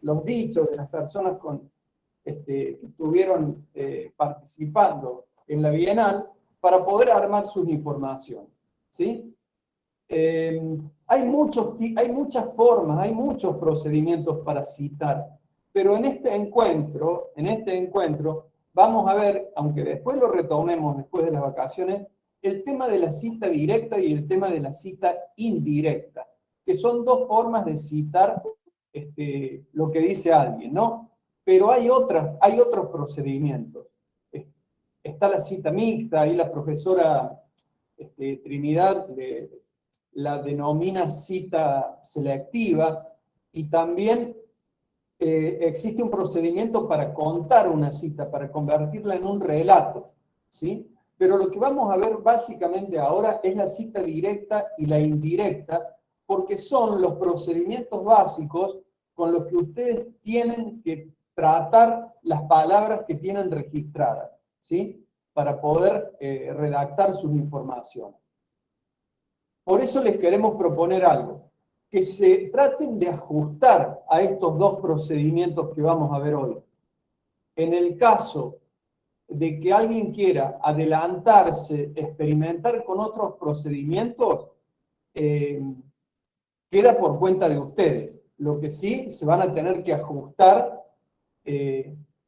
los dichos de las personas que estuvieron participando en la Bienal para poder armar sus informaciones, ¿sí? Hay muchas formas, hay muchos procedimientos para citar, pero en este encuentro vamos a ver, aunque después lo retomemos después de las vacaciones, el tema de la cita directa y el tema de la cita indirecta, que son dos formas de citar lo que dice alguien, ¿no? Pero hay otros procedimientos. Está la cita mixta, ahí la profesora Trinidad la denomina cita selectiva, y también existe un procedimiento para contar una cita, para convertirla en un relato, ¿sí? Pero lo que vamos a ver básicamente ahora es la cita directa y la indirecta, porque son los procedimientos básicos con los que ustedes tienen que tratar las palabras que tienen registradas, ¿sí? Para poder redactar sus informaciones. Por eso les queremos proponer algo, que se traten de ajustar a estos dos procedimientos que vamos a ver hoy. En el caso de que alguien quiera adelantarse, experimentar con otros procedimientos, queda por cuenta de ustedes. Lo que sí, se van a tener que ajustar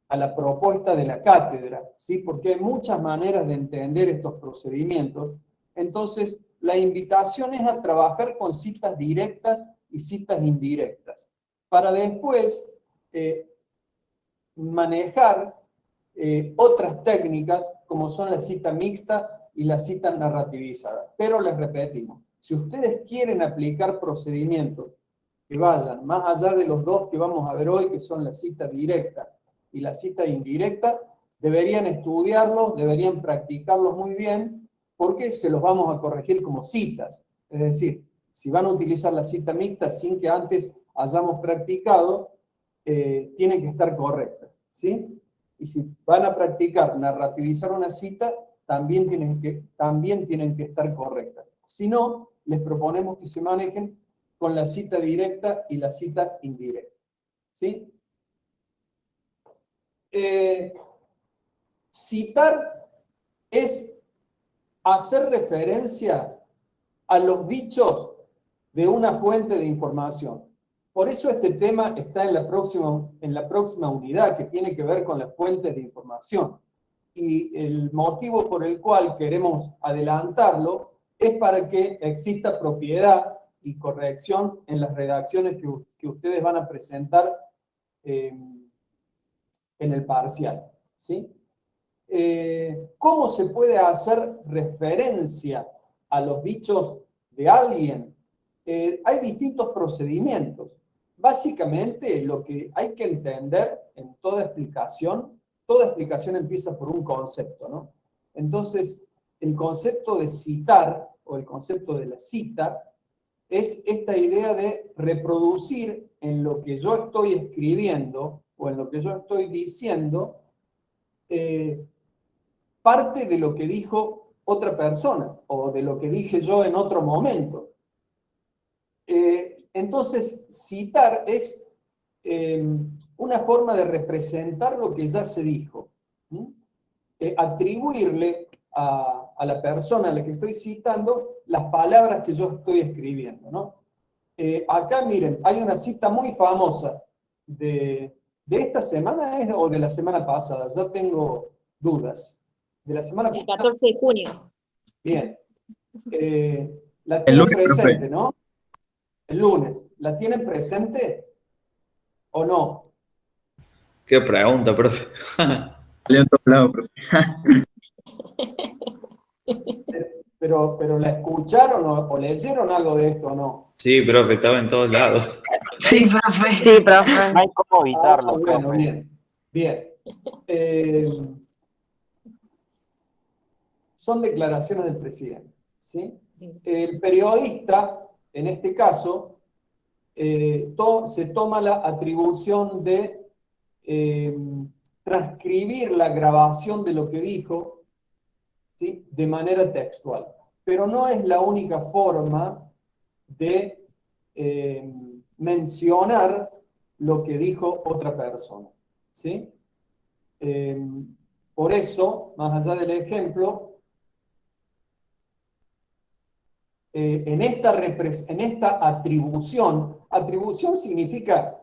a la propuesta de la cátedra, ¿sí? Porque hay muchas maneras de entender estos procedimientos. Entonces, la invitación es a trabajar con citas directas y citas indirectas, para después manejar otras técnicas como son la cita mixta y la cita narrativizada. Pero les repetimos, si ustedes quieren aplicar procedimientos que vayan más allá de los dos que vamos a ver hoy, que son la cita directa y la cita indirecta, deberían estudiarlos, deberían practicarlos muy bien, porque se los vamos a corregir como citas. Es decir, si van a utilizar la cita mixta sin que antes hayamos practicado, tienen que estar correctas, ¿sí? Y si van a practicar narrativizar una cita, también tienen que estar correctas. Si no, les proponemos que se manejen con la cita directa y la cita indirecta, ¿sí? Citar es hacer referencia a los dichos de una fuente de información. Por eso este tema está en la próxima unidad, que tiene que ver con las fuentes de información. Y el motivo por el cual queremos adelantarlo es para que exista propiedad y corrección en las redacciones que ustedes van a presentar en el parcial, ¿sí? ¿Cómo se puede hacer referencia a los dichos de alguien? Hay distintos procedimientos. Básicamente, lo que hay que entender en toda explicación empieza por un concepto, ¿no? Entonces, el concepto de citar, o el concepto de la cita, es esta idea de reproducir en lo que yo estoy escribiendo, o en lo que yo estoy diciendo, parte de lo que dijo otra persona, o de lo que dije yo en otro momento. Entonces, citar es una forma de representar lo que ya se dijo. Atribuirle a la persona a la que estoy citando las palabras que yo estoy escribiendo, ¿no? Acá, miren, hay una cita muy famosa de esta semana o de la semana pasada, ya tengo dudas. De la semana El pasada. 14 de junio. Bien. La tienen presente, ¿no? El lunes. ¿La tienen presente o no? Qué pregunta, profe. Salió en todos lados, profe. Pero ¿la escucharon o leyeron algo de esto o no? Sí, profe, estaba en todos lados. Sí, profe. Sí, profe. No hay cómo evitarlo, Bueno, profe. bien. Bien. Son declaraciones del presidente, ¿sí? El periodista, en este caso, se toma la atribución de transcribir la grabación de lo que dijo, ¿sí? De manera textual. Pero no es la única forma de mencionar lo que dijo otra persona, ¿sí? Por eso, más allá del ejemplo, en esta atribución significa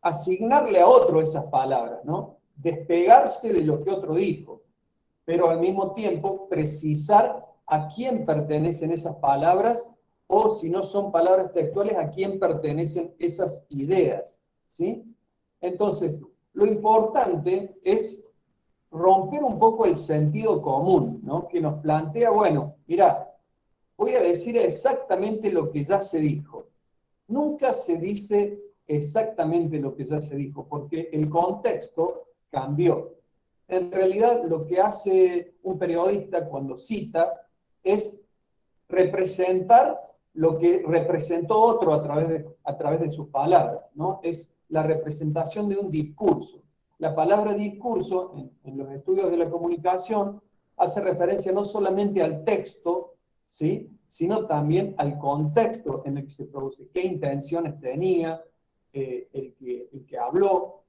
asignarle a otro esas palabras, ¿no? Despegarse de lo que otro dijo, pero al mismo tiempo precisar a quién pertenecen esas palabras, o si no son palabras textuales, a quién pertenecen esas ideas, ¿sí? Entonces, lo importante es romper un poco el sentido común, ¿no? Que nos plantea, bueno, mira, voy a decir exactamente lo que ya se dijo. Nunca se dice exactamente lo que ya se dijo, porque el contexto cambió. En realidad, lo que hace un periodista cuando cita es representar lo que representó otro a través de sus palabras, ¿no? Es la representación de un discurso. La palabra discurso, en los estudios de la comunicación, hace referencia no solamente al texto, ¿sí?, sino también al contexto en el que se produce, qué intenciones tenía el que habló,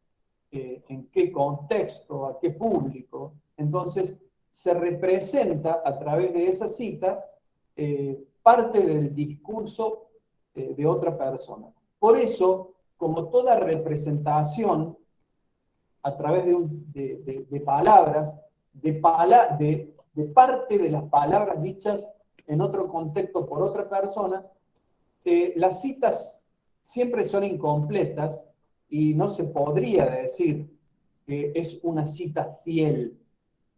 en qué contexto, a qué público. Entonces, se representa a través de esa cita parte del discurso de otra persona. Por eso, como toda representación a través de palabras, de parte de las palabras dichas en otro contexto por otra persona, las citas siempre son incompletas y no se podría decir que es una cita fiel,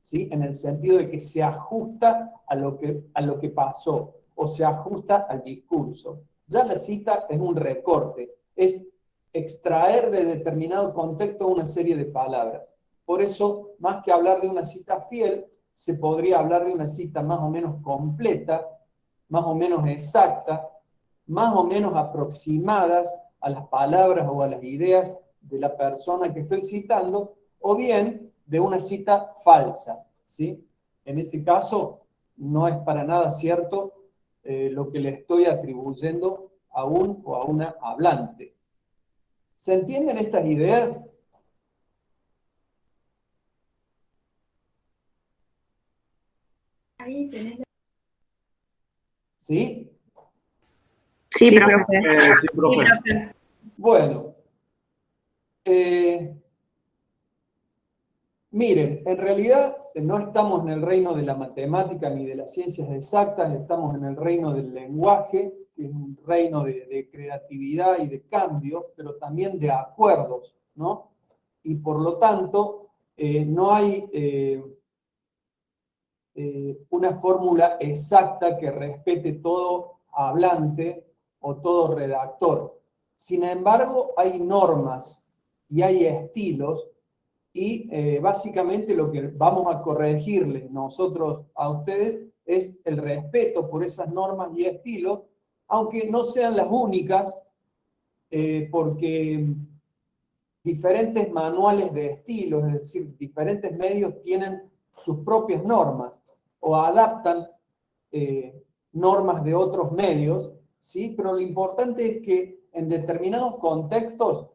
¿sí? En el sentido de que se ajusta a lo que pasó o se ajusta al discurso. Ya la cita es un recorte, es extraer de determinado contexto una serie de palabras. Por eso, más que hablar de una cita fiel, se podría hablar de una cita más o menos completa, más o menos exacta, más o menos aproximadas a las palabras o a las ideas de la persona que estoy citando, o bien de una cita falsa, ¿sí? En ese caso, no es para nada cierto lo que le estoy atribuyendo a un o a una hablante. ¿Se entienden estas ideas? ¿Sí? Sí, profe. Sí, profe. Bueno, miren, en realidad no estamos en el reino de la matemática ni de las ciencias exactas, estamos en el reino del lenguaje, que es un reino de creatividad y de cambio, pero también de acuerdos, ¿no? Y por lo tanto, no hay una fórmula exacta que respete todo hablante o todo redactor. Sin embargo, hay normas y hay estilos y básicamente lo que vamos a corregirles nosotros a ustedes es el respeto por esas normas y estilos, aunque no sean las únicas, porque diferentes manuales de estilos, es decir, diferentes medios tienen sus propias normas o adaptan normas de otros medios, ¿sí? Pero lo importante es que en determinados contextos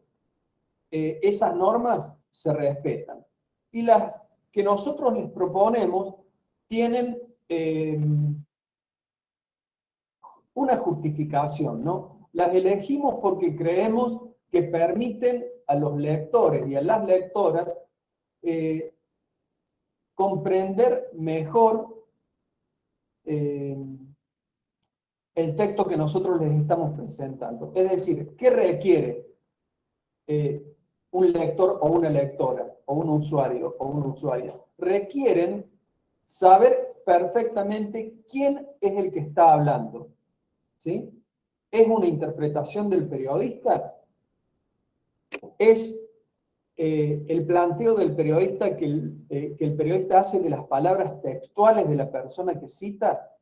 esas normas se respetan. Y las que nosotros les proponemos tienen una justificación, ¿no? Las elegimos porque creemos que permiten a los lectores y a las lectoras comprender mejor el texto que nosotros les estamos presentando. Es decir, ¿qué requiere un lector o una lectora, o un usuario o una usuaria? Requieren saber perfectamente quién es el que está hablando, ¿sí? ¿Es una interpretación del periodista? ¿Es el planteo del periodista que el periodista hace de las palabras textuales de la persona que cita?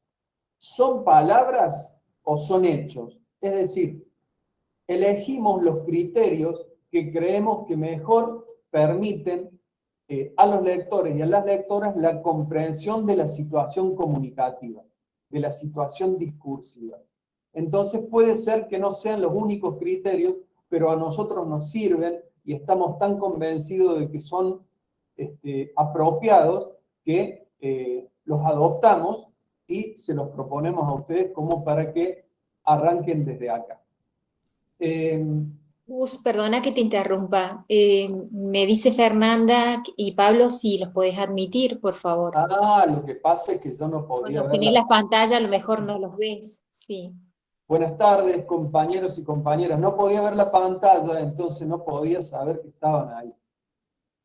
¿Son palabras o son hechos? Es decir, elegimos los criterios que creemos que mejor permiten a los lectores y a las lectoras la comprensión de la situación comunicativa, de la situación discursiva. Entonces puede ser que no sean los únicos criterios pero a nosotros nos sirven y estamos tan convencidos de que son apropiados que los adoptamos y se los proponemos a ustedes como para que arranquen desde acá. Perdona que te interrumpa. Me dice Fernanda y Pablo si los podés admitir, por favor. Lo que pasa es que yo no podía Cuando ver tenés la pantalla a lo mejor no los ves. Sí. Buenas tardes, compañeros y compañeras. No podía ver la pantalla, entonces no podía saber que estaban ahí.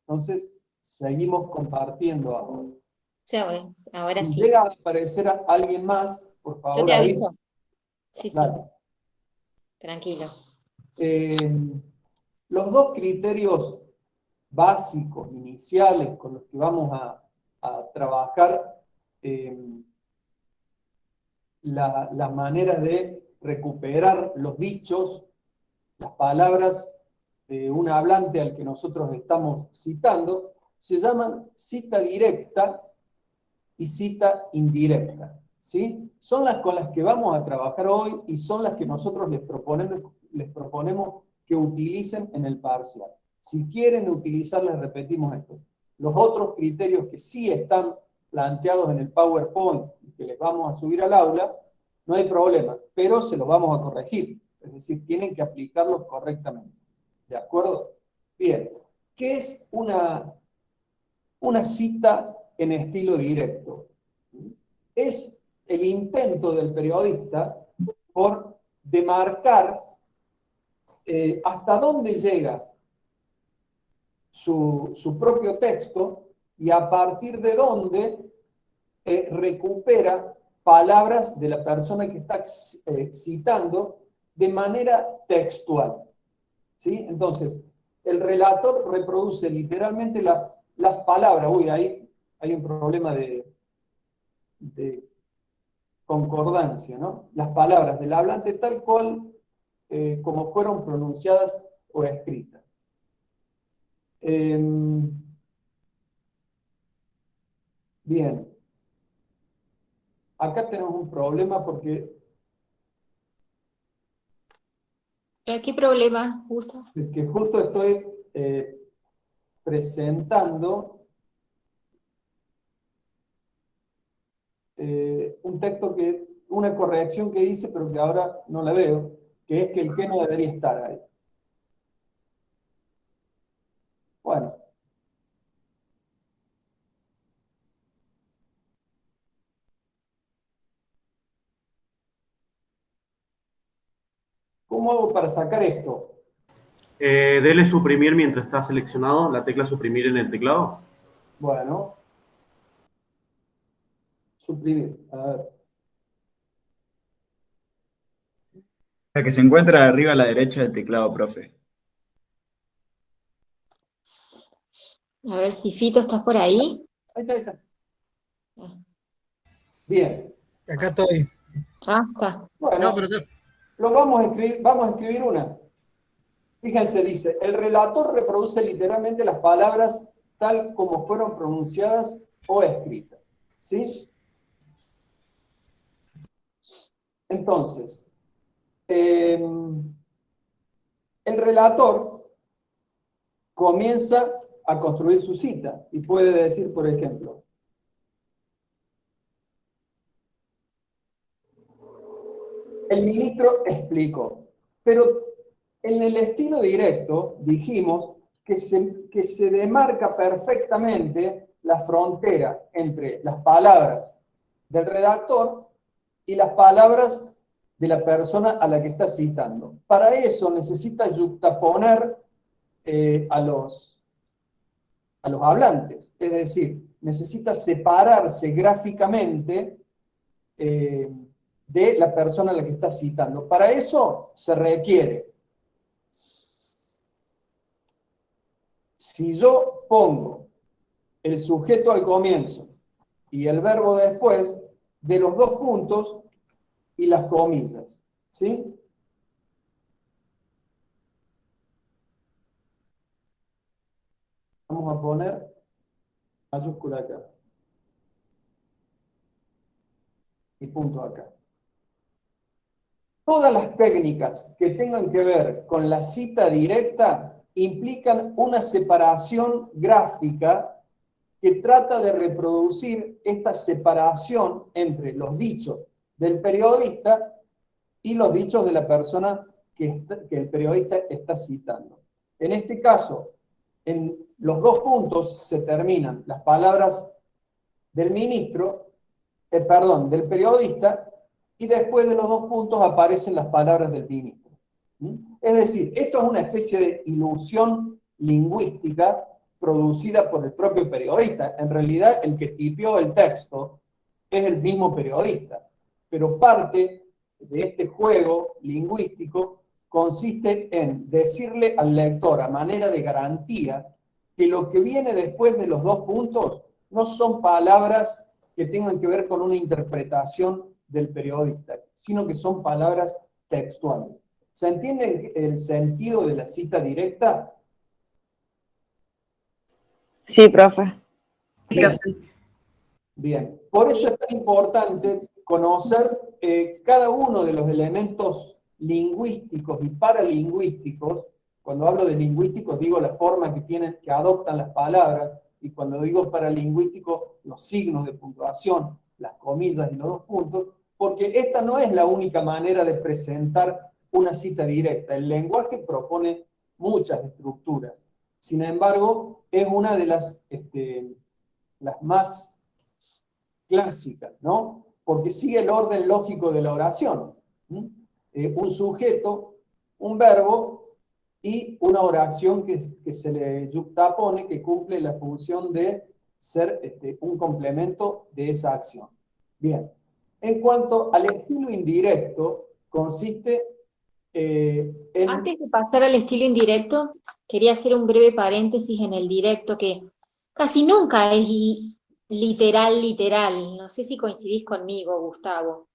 Entonces, seguimos compartiendo ahora. Sí, ahora Si sí. llega a aparecer alguien más, por favor, Yo te avisa. aviso. Sí, sí. Dale. Tranquilo. Los dos criterios básicos, iniciales, con los que vamos a trabajar la manera de recuperar los dichos, las palabras de un hablante al que nosotros estamos citando, se llaman cita directa y cita indirecta. ¿Sí? Son las con las que vamos a trabajar hoy y son las que nosotros les proponemos que utilicen en el parcial. Si quieren utilizarlas, repetimos esto. Los otros criterios que sí están planteados en el PowerPoint y que les vamos a subir al aula, no hay problema, pero se los vamos a corregir. Es decir, tienen que aplicarlos correctamente. ¿De acuerdo? Bien. ¿Qué es una cita en estilo directo? Es el intento del periodista por demarcar hasta dónde llega su propio texto y a partir de dónde recupera palabras de la persona que está citando de manera textual. ¿Sí? Entonces, el relator reproduce literalmente las palabras. Uy, ahí hay un problema de concordancia, ¿no? Las palabras del hablante tal cual como fueron pronunciadas o escritas. Bien. Acá tenemos un problema porque ¿Qué problema, Gustavo? es que justo estoy presentando un texto una corrección que hice, pero que ahora no la veo, que es que el que no debería estar ahí. Bueno. ¿Cómo hago para sacar esto? Dele suprimir mientras está seleccionado, la tecla suprimir en el teclado. Bueno. Suprimir. A ver. La que se encuentra arriba a la derecha del teclado, profe. A ver si Fito estás por ahí. Ahí está. Bien. Acá estoy. Está. Bueno, No, pero vamos a escribir una. Fíjense, dice, el relator reproduce literalmente las palabras tal como fueron pronunciadas o escritas. ¿Sí? Entonces, el relator comienza a construir su cita y puede decir, por ejemplo, el ministro explicó, pero en el estilo directo dijimos que se demarca perfectamente la frontera entre las palabras del redactor y las palabras de la persona a la que está citando. Para eso necesita yuxtaponer a los hablantes, es decir, necesita separarse gráficamente de la persona a la que está citando. Para eso se requiere, si yo pongo el sujeto al comienzo y el verbo después, de los dos puntos y las comillas, ¿sí? Vamos a poner mayúscula acá y punto acá. Todas las técnicas que tengan que ver con la cita directa implican una separación gráfica que trata de reproducir esta separación entre los dichos del periodista y los dichos de la persona que el periodista está citando. En este caso, en los dos puntos se terminan las palabras del ministro, del periodista, y después de los dos puntos aparecen las palabras del ministro. Es decir, esto es una especie de ilusión lingüística producida por el propio periodista. En realidad, el que tipió el texto es el mismo periodista, pero parte de este juego lingüístico consiste en decirle al lector a manera de garantía que lo que viene después de los dos puntos no son palabras que tengan que ver con una interpretación del periodista, sino que son palabras textuales. ¿Se entiende el sentido de la cita directa? Sí, profe. Bien. Bien. Por eso es tan importante conocer cada uno de los elementos lingüísticos y paralingüísticos. Cuando hablo de lingüísticos digo la forma que adoptan las palabras, y cuando digo paralingüístico, los signos de puntuación, las comillas y los dos puntos, porque esta no es la única manera de presentar una cita directa. El lenguaje propone muchas estructuras. Sin embargo, es una de las más clásicas, ¿no? Porque sigue el orden lógico de la oración. Un sujeto, un verbo y una oración que se le yuxtapone, que cumple la función de ser un complemento de esa acción. Bien. En cuanto al estilo indirecto, consiste en... Antes de pasar al estilo indirecto, quería hacer un breve paréntesis en el directo, que casi nunca es literal. No sé si coincidís conmigo, Gustavo.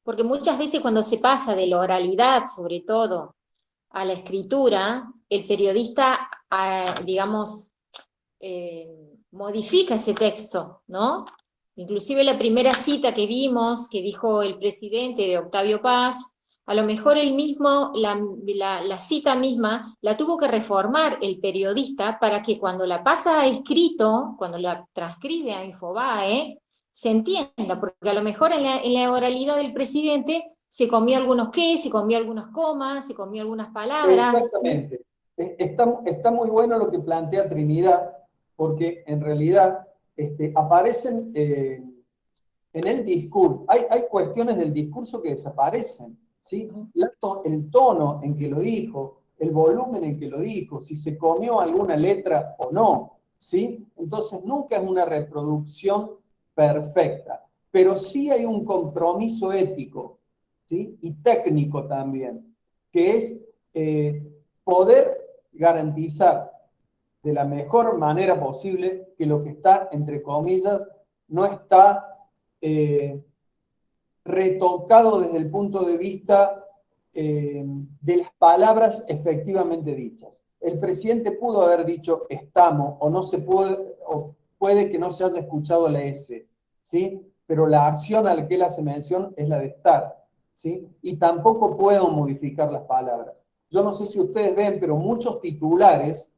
Porque muchas veces cuando se pasa de la oralidad, sobre todo, a la escritura, el periodista, digamos, modifica ese texto, ¿no? Inclusive la primera cita que vimos, que dijo el presidente de Octavio Paz, a lo mejor él mismo, la cita misma, la tuvo que reformar el periodista para que cuando la pasa a escrito, cuando la transcribe a Infobae, se entienda, porque a lo mejor en la oralidad del presidente se comió algunos qué, se comió algunas comas, se comió algunas palabras. Exactamente. Está muy bueno lo que plantea Trinidad, porque en realidad aparecen en el discurso, hay cuestiones del discurso que desaparecen, ¿sí? El tono en que lo dijo, el volumen en que lo dijo, si se comió alguna letra o no, ¿sí? Entonces nunca es una reproducción perfecta, pero sí hay un compromiso ético, ¿sí? Y técnico también, que es poder garantizar de la mejor manera posible que lo que está, entre comillas, no está retocado desde el punto de vista de las palabras efectivamente dichas. El presidente pudo haber dicho estamos, o no se puede, o puede que no se haya escuchado la S, ¿sí? Pero la acción a la que él hace mención es la de estar, ¿sí? Y tampoco puedo modificar las palabras. Yo no sé si ustedes ven, pero muchos titulares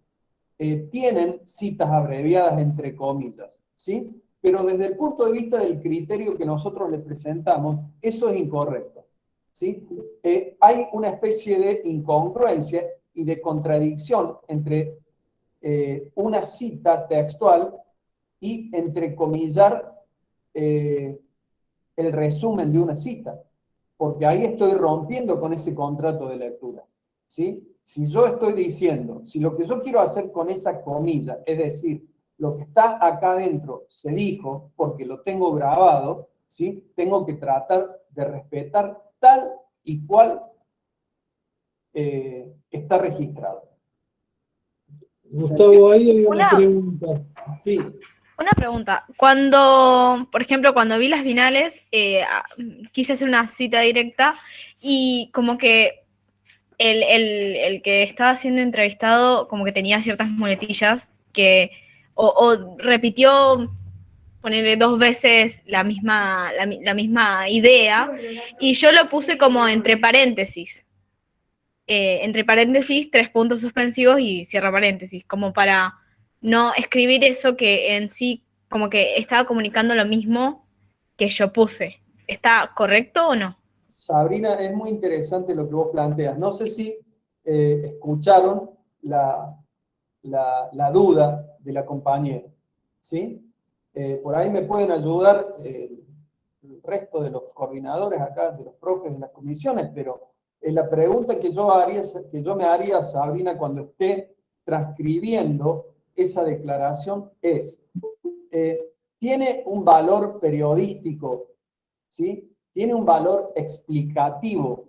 tienen citas abreviadas entre comillas, ¿sí? Pero desde el punto de vista del criterio que nosotros le presentamos, eso es incorrecto, ¿sí? Hay una especie de incongruencia y de contradicción entre una cita textual y entrecomillar el resumen de una cita, porque ahí estoy rompiendo con ese contrato de lectura, ¿sí? Si yo estoy diciendo, si lo que yo quiero hacer con esa comilla, es decir, lo que está acá adentro se dijo porque lo tengo grabado, ¿sí? Tengo que tratar de respetar tal y cual está registrado. Gustavo, ahí hay una Una- pregunta. Sí, Una pregunta. Cuando, por ejemplo, cuando vi las finales, quise hacer una cita directa y como que el que estaba siendo entrevistado como que tenía ciertas muletillas que o repitió ponerle 2 veces la misma idea, y yo lo puse como entre paréntesis. Entre paréntesis, 3 puntos suspensivos y cierra paréntesis, como para no escribir eso que en sí como que estaba comunicando lo mismo que yo puse. ¿Está correcto o no? Sabrina, es muy interesante lo que vos planteas. No sé si escucharon la duda de la compañera, ¿sí? Por ahí me pueden ayudar el resto de los coordinadores acá, de los profes de las comisiones, pero la pregunta que yo me haría, Sabrina, cuando esté transcribiendo esa declaración es, ¿tiene un valor periodístico? ¿Sí? ¿Tiene un valor explicativo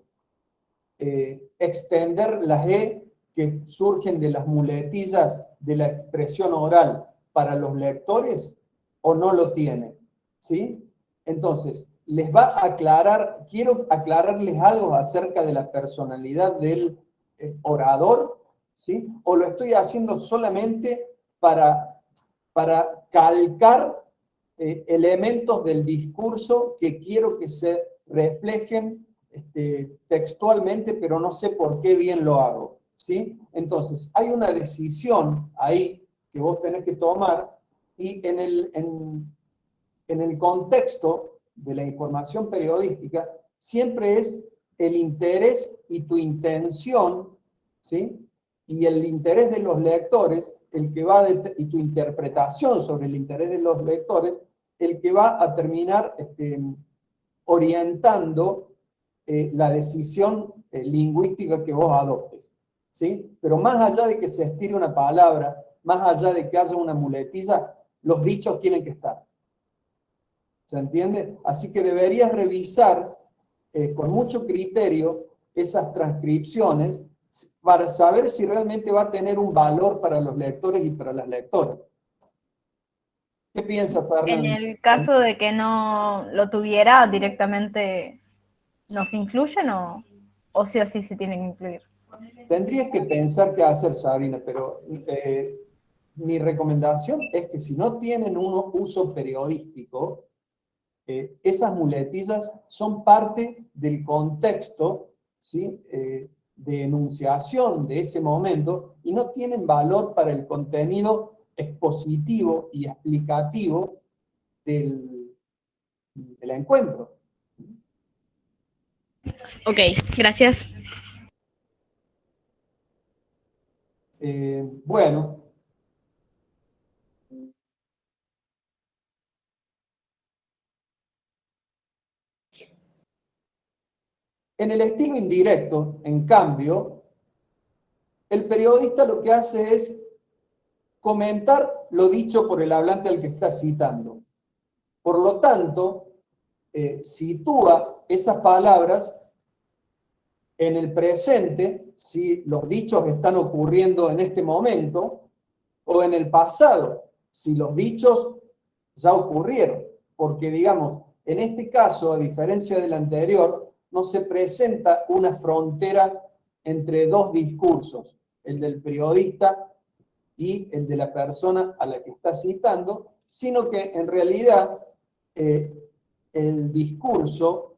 extender las E que surgen de las muletillas de la expresión oral para los lectores o no lo tiene? ¿Sí? Entonces, les va a aclarar, quiero aclararles algo acerca de la personalidad del orador, ¿sí? O lo estoy haciendo solamente para calcar elementos del discurso que quiero que se reflejen textualmente, pero no sé por qué bien lo hago, ¿sí? Entonces, hay una decisión ahí que vos tenés que tomar y en el contexto de la información periodística siempre es el interés y tu intención, ¿sí? Y el interés de los lectores, el que va y tu interpretación sobre el interés de los lectores, el que va a terminar orientando la decisión lingüística que vos adoptes, ¿sí? Pero más allá de que se estire una palabra, más allá de que haya una muletilla, los dichos tienen que estar. ¿Se entiende? Así que deberías revisar con mucho criterio esas transcripciones para saber si realmente va a tener un valor para los lectores y para las lectoras. ¿Qué piensa, Fernando? En el caso de que no lo tuviera, directamente ¿nos incluyen o sí se tienen que incluir? Tendrías que pensar qué hacer, Sabrina, pero mi recomendación es que si no tienen un uso periodístico, esas muletillas son parte del contexto, ¿sí? De enunciación de ese momento y no tienen valor para el contenido expositivo y explicativo del encuentro. Ok, gracias. Bueno. En el estilo indirecto, en cambio, el periodista lo que hace es comentar lo dicho por el hablante al que está citando. Por lo tanto, sitúa esas palabras en el presente, si los dichos están ocurriendo en este momento, o en el pasado, si los dichos ya ocurrieron. Porque, digamos, en este caso, a diferencia del anterior, no se presenta una frontera entre dos discursos, el del periodista y el de la persona a la que está citando, sino que en realidad el discurso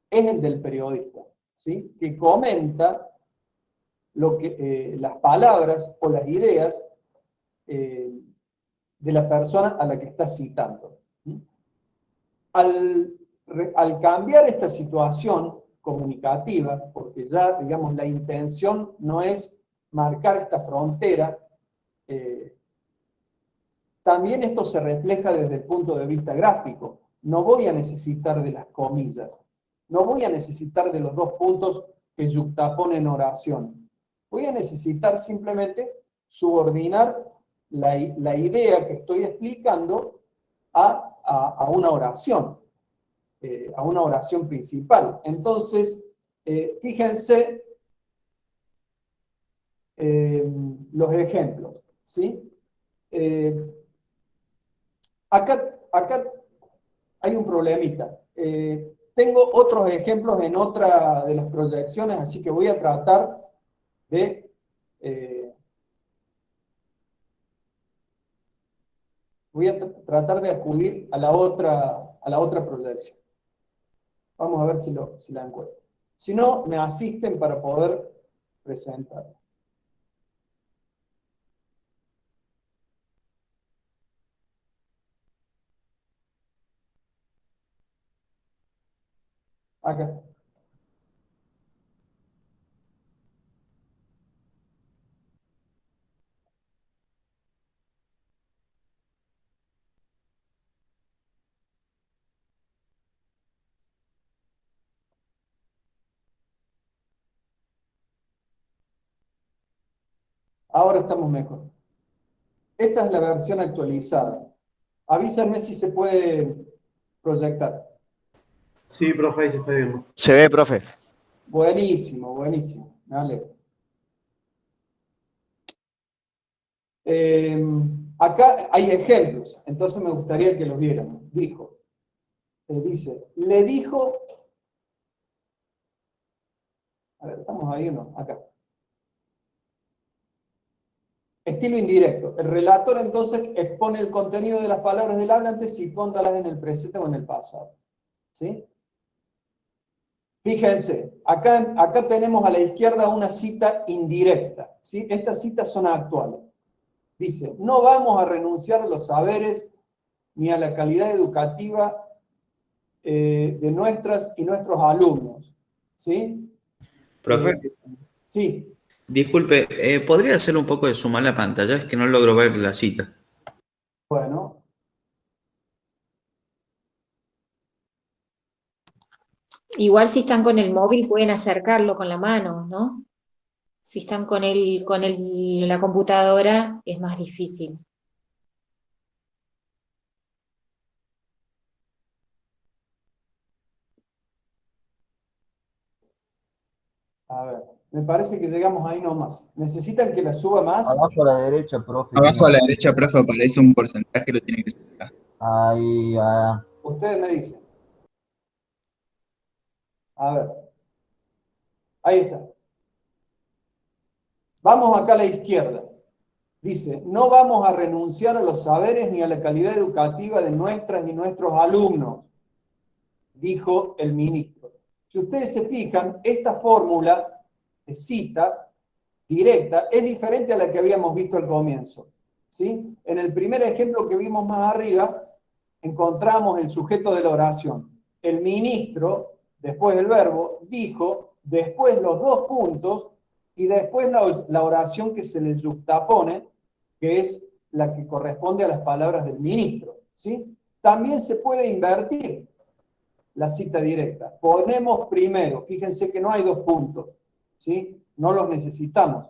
es el del periodista, ¿sí? Que comenta las palabras o las ideas de la persona a la que está citando. Al cambiar esta situación comunicativa, porque ya, digamos, la intención no es marcar esta frontera, también esto se refleja desde el punto de vista gráfico. No voy a necesitar de las comillas, no voy a necesitar de los dos puntos que yuxtaponen oración. Voy a necesitar simplemente subordinar la idea que estoy explicando a una oración principal. Entonces, fíjense los ejemplos, ¿sí? Acá hay un problemita. Tengo otros ejemplos en otra de las proyecciones, así que voy a tratar de Voy a tratar de acudir a la otra proyección. Vamos a ver si la encuentro. Si no, me asisten para poder presentar. Acá. Ahora estamos mejor. Esta es la versión actualizada. Avísenme si se puede proyectar. Sí, profe, ahí se está viendo. Se ve, profe. Buenísimo, buenísimo. Me alegro. Acá hay ejemplos, entonces me gustaría que los viéramos. Dice, le dijo... A ver, ¿estamos ahí o no? Acá. Estilo indirecto. El relator entonces expone el contenido de las palabras del hablante situándolas en el presente o en el pasado. ¿Sí? Fíjense, acá tenemos a la izquierda una cita indirecta. ¿Sí? Estas citas son actuales. Dice, no vamos a renunciar a los saberes ni a la calidad educativa de nuestras y nuestros alumnos. ¿Sí? Profe, Sí. disculpe, ¿podría hacer un poco de zoom a la pantalla? Es que no logro ver la cita. Bueno. Igual si están con el móvil pueden acercarlo con la mano, ¿no? Si están con la computadora es más difícil. A ver, me parece que llegamos ahí nomás. ¿Necesitan que la suba más? Abajo a la derecha, profe. Abajo a la derecha, profe, aparece un porcentaje que lo tiene que subir. Ahí, Ustedes me dicen. A ver. Ahí está. Vamos acá a la izquierda. Dice, no vamos a renunciar a los saberes ni a la calidad educativa de nuestras y nuestros alumnos, dijo el ministro. Si ustedes se fijan, esta fórmula de cita directa es diferente a la que habíamos visto al comienzo. ¿Sí? En el primer ejemplo que vimos más arriba, encontramos el sujeto de la oración. El ministro, después el verbo, dijo, después los dos puntos, y después la oración que se le yuxtapone, que es la que corresponde a las palabras del ministro. ¿Sí? También se puede invertir la cita directa. Ponemos primero, fíjense que no hay dos puntos, ¿sí? No los necesitamos.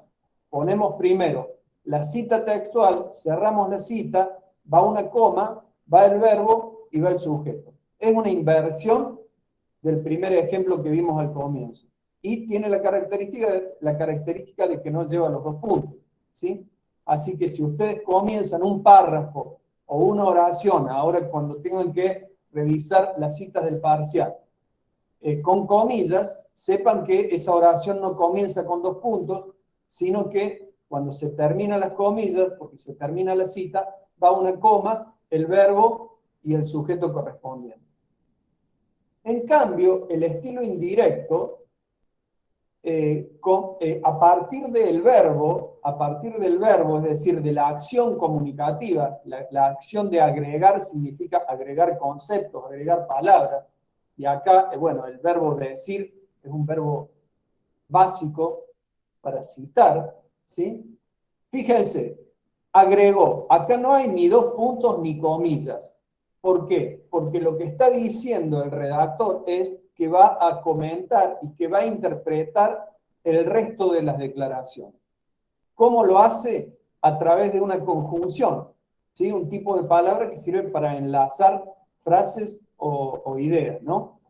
Ponemos primero la cita textual, cerramos la cita, va una coma, va el verbo y va el sujeto. Es una inversión del primer ejemplo que vimos al comienzo. Y tiene la característica de que no lleva los dos puntos, ¿sí? Así que si ustedes comienzan un párrafo o una oración, ahora cuando tengan que revisar las citas del parcial, con comillas, sepan que esa oración no comienza con dos puntos, sino que cuando se terminan las comillas, porque se termina la cita, va una coma, el verbo y el sujeto correspondiente. En cambio, el estilo indirecto, a partir del verbo, es decir, de la acción comunicativa, la acción de agregar significa agregar conceptos, agregar palabras, y acá, bueno, el verbo decir es un verbo básico para citar, ¿sí? Fíjense, agregó, acá no hay ni dos puntos ni comillas. ¿Por qué? Porque lo que está diciendo el redactor es que va a comentar y que va a interpretar el resto de las declaraciones. ¿Cómo lo hace? A través de una conjunción, ¿sí? Un tipo de palabra que sirve para enlazar frases o ideas, ¿no?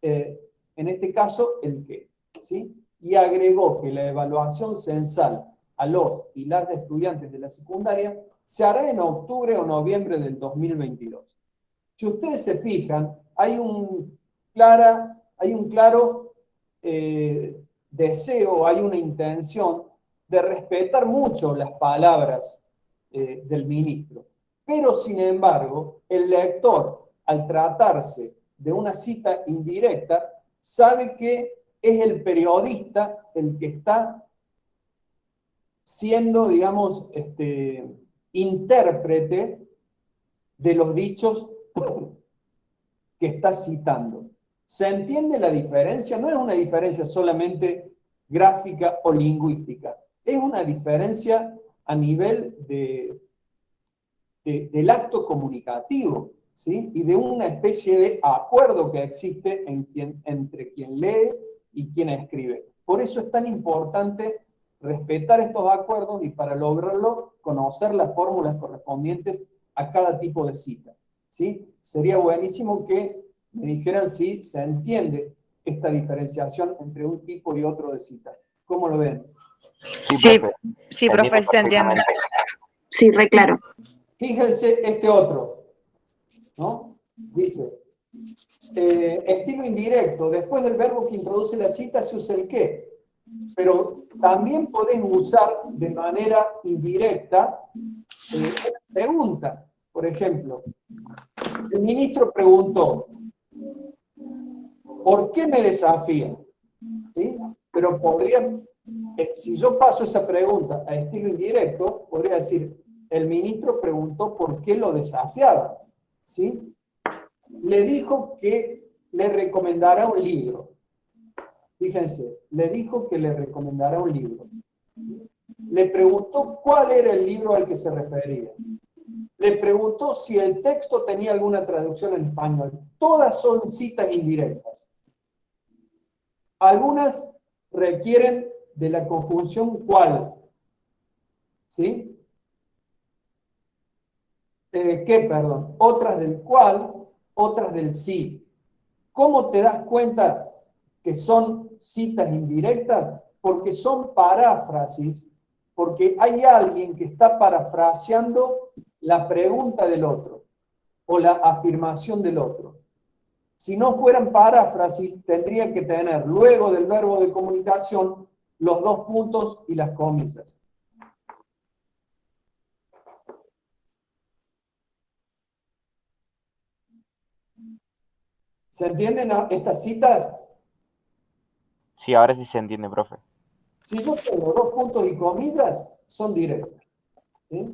En este caso, el qué, ¿sí? Y agregó que la evaluación censal a los y las estudiantes de la secundaria se hará en octubre o noviembre del 2022. Si ustedes se fijan, hay un claro deseo, hay una intención de respetar mucho las palabras del ministro. Pero, sin embargo, el lector, al tratarse de una cita indirecta, sabe que es el periodista el que está siendo, digamos, intérprete de los dichos que está citando. ¿Se entiende la diferencia? No es una diferencia solamente gráfica o lingüística, es una diferencia a nivel del acto comunicativo, ¿sí? Y de una especie de acuerdo que existe entre quien lee y quien escribe. Por eso es tan importante respetar estos acuerdos y, para lograrlo, conocer las fórmulas correspondientes a cada tipo de cita, ¿sí? Sería buenísimo que me dijeran si se entiende esta diferenciación entre un tipo y otro de cita. ¿Cómo lo ven? Sí, profe. sí, profe, se entiende. Sí, re claro. Fíjense este otro, ¿no? Dice, estilo indirecto, después del verbo que introduce la cita se usa el qué, pero también podés usar de manera indirecta una pregunta. Por ejemplo, el ministro preguntó, ¿por qué me desafía? ¿Sí? Pero podría, si yo paso esa pregunta a estilo indirecto, podría decir, el ministro preguntó por qué lo desafiaba, ¿sí? Le dijo que le recomendará un libro. Fíjense, le dijo que le recomendará un libro. Le preguntó cuál era el libro al que se refería. Le preguntó si el texto tenía alguna traducción en español. Todas son citas indirectas. Algunas requieren de la conjunción cuál, ¿sí? Perdón, otras del cual, otras del sí. ¿Cómo te das cuenta que son citas indirectas? Porque son paráfrasis, porque hay alguien que está parafraseando la pregunta del otro o la afirmación del otro. Si no fueran paráfrasis, tendría que tener luego del verbo de comunicación los dos puntos y las comillas. ¿Se entienden estas citas? Sí, ahora sí se entiende, profe. Si yo tengo dos puntos y comillas, son directas, ¿sí?